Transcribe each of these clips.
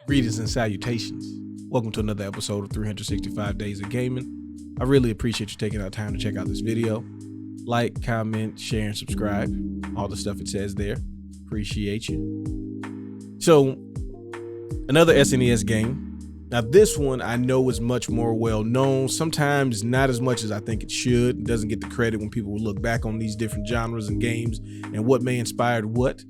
Greetings and salutations. Welcome to another episode of 365 Days of Gaming. I really appreciate you taking out time to check out this video. Like, comment, share, and subscribe. All the stuff it says there. Appreciate you. So, another SNES game. Now this one I know is much more well known. Sometimes not as much as I think it should. It doesn't get the credit when people look back on these different genres and games and what may inspired what.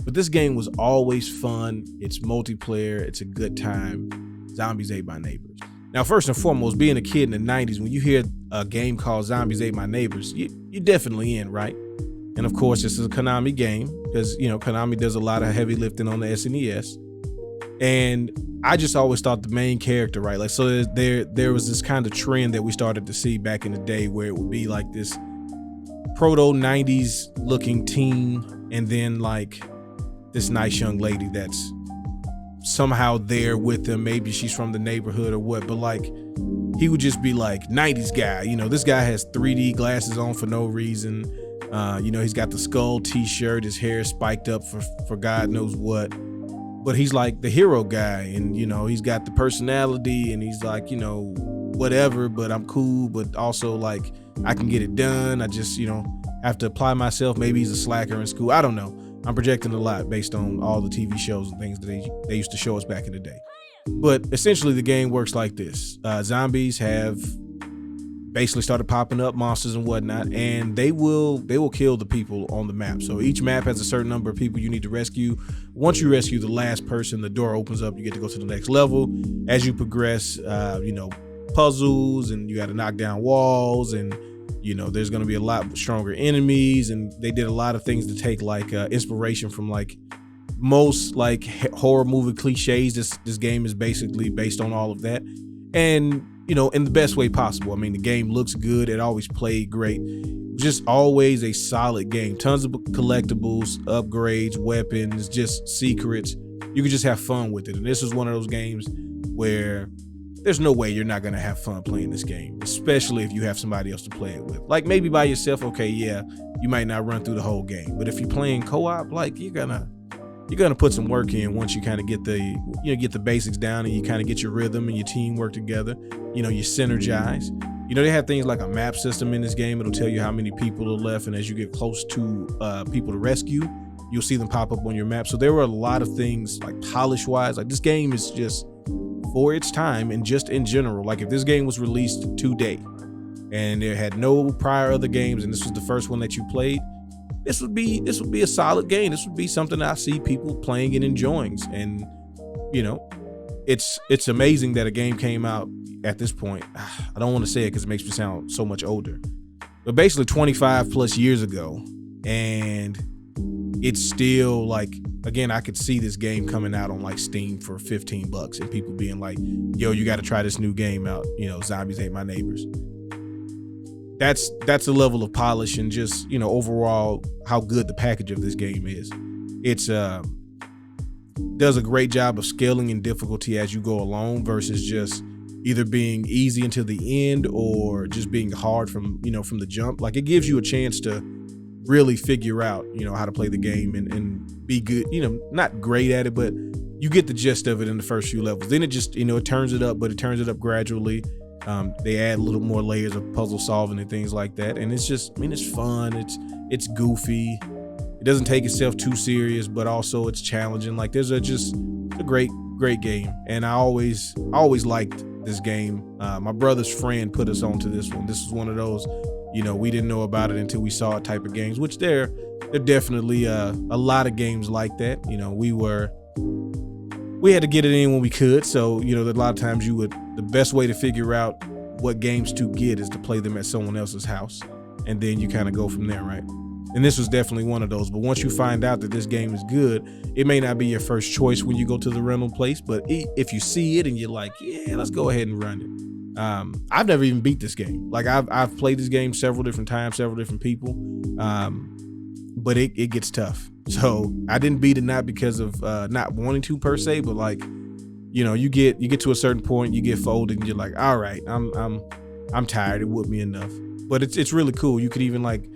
But this game was always fun. It's multiplayer. It's a good time. Zombies Ate My Neighbors. Now, first and foremost, being a kid in the 90s, when you hear a game called Zombies Ate My Neighbors, you're definitely in, right? And of course, this is a Konami game because, you know, Konami does a lot of heavy lifting on the SNES. And I just always thought the main character, right? Like, so there was this kind of trend that we started to see back in the day where it would be like this proto 90s looking teen and then like this nice young lady that's somehow there with him. Maybe she's from the neighborhood or what, but like he would just be like 90s guy. You know, this guy has 3D glasses on for no reason. You know, he's got the skull t-shirt, his hair spiked up for God knows what, but he's like the hero guy. And, you know, he's got the personality and he's like, you know, whatever, but I'm cool, but also like I can get it done. I just, you know, have to apply myself. Maybe he's a slacker in school. I don't know. I'm projecting a lot based on all the TV shows and things that they used to show us back in the day. But essentially the game works like this. Zombies have basically started popping up, monsters and whatnot, and they will kill the people on the map. So each map has a certain number of people you need to rescue. Once you rescue the last person, the door opens up, you get to go to the next level. As you progress, you know, puzzles, and you got to knock down walls, and you know, there's going to be a lot stronger enemies, and they did a lot of things to take like inspiration from like most like horror movie cliches. This game is basically based on all of that, and you know, in the best way possible. I mean, the game looks good. It always played great. Just always a solid game. Tons of collectibles, upgrades, weapons, just secrets. You can just have fun with it. And this is one of those games where there's no way you're not going to have fun playing this game, especially if you have somebody else to play it with. Like maybe by yourself, okay, yeah, you might not run through the whole game. But if you're playing co-op, like you're gonna put some work in once you kind of get the basics down and you kind of get your rhythm and your team work together. You know, you synergize. You know, they have things like a map system in this game. It'll tell you how many people are left, and as you get close to people to rescue, you'll see them pop up on your map. So there were a lot of things like polish wise. Like this game is just, for its time and just in general, like if this game was released today and it had no prior other games and this was the first one that you played, this would be a solid game. This would be something I see people playing and enjoying. And you know, it's amazing that a game came out at this point. I don't want to say it because it makes me sound so much older, but basically 25 plus years ago, and it's still like, again, I could see this game coming out on like Steam for $15 and people being like, yo, you got to try this new game out, you know, Zombies Ate My Neighbors. That's a level of polish and just, you know, overall how good the package of this game is. It's does a great job of scaling in difficulty as you go along versus just either being easy until the end or just being hard from the jump. Like it gives you a chance to really figure out, you know, how to play the game and be good, you know, not great at it, but you get the gist of it in the first few levels. Then it just, you know, it turns it up, but it turns it up gradually. They add a little more layers of puzzle solving and things like that. And it's just, I mean, it's fun. It's goofy. It doesn't take itself too serious, but also it's challenging. Like there's just a great game. And I always liked this game. My brother's friend put us onto this one. This is one of those, you know, we didn't know about it until we saw it type of games, which there definitely a lot of games like that. You know, we had to get it in when we could. So, you know, a lot of times the best way to figure out what games to get is to play them at someone else's house. And then you kind of go from there, right? And this was definitely one of those. But once you find out that this game is good, it may not be your first choice when you go to the rental place, but if you see it and you're like, yeah, let's go ahead and run it. I've never even beat this game. Like I've played this game several different times, several different people. But it gets tough. So I didn't beat it, not because of not wanting to per se, but like, you know, you get to a certain point, you get folded and you're like, all right, I'm tired. It whooped me enough. But it's really cool. You could even like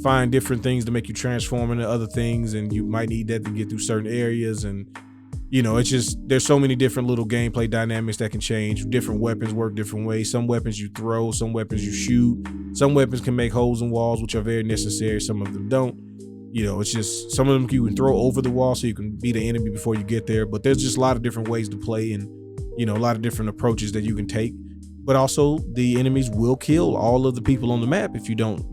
find different things to make you transform into other things, and you might need that to get through certain areas. And it's just, there's so many different little gameplay dynamics that can change. Different weapons work different ways. Some weapons you throw, some weapons you shoot. Some weapons can make holes in walls, which are very necessary. Some of them don't. It's just, some of them you can throw over the wall so you can beat the enemy before you get there. But there's just a lot of different ways to play, and, a lot of different approaches that you can take. But also, the enemies will kill all of the people on the map if you don't,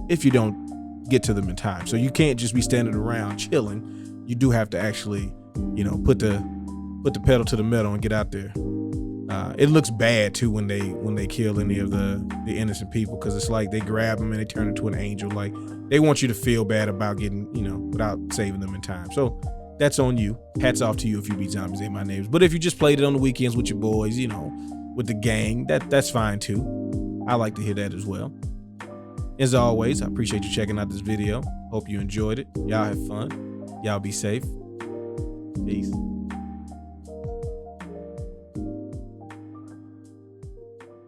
if you don't get to them in time. So you can't just be standing around chilling. You do have to actually, put the pedal to the metal and get out there. It looks bad too when they kill any of the innocent people, because it's like they grab them and they turn into an angel. Like, they want you to feel bad about getting, without saving them in time. So that's on you. Hats off to you if you beat Zombies Ate My Neighbors. But if you just played it on the weekends with your boys, with the gang, that's fine too. I like to hear that as well. As always, I appreciate you checking out this video. Hope you enjoyed it. Y'all have fun. Y'all be safe. Peace.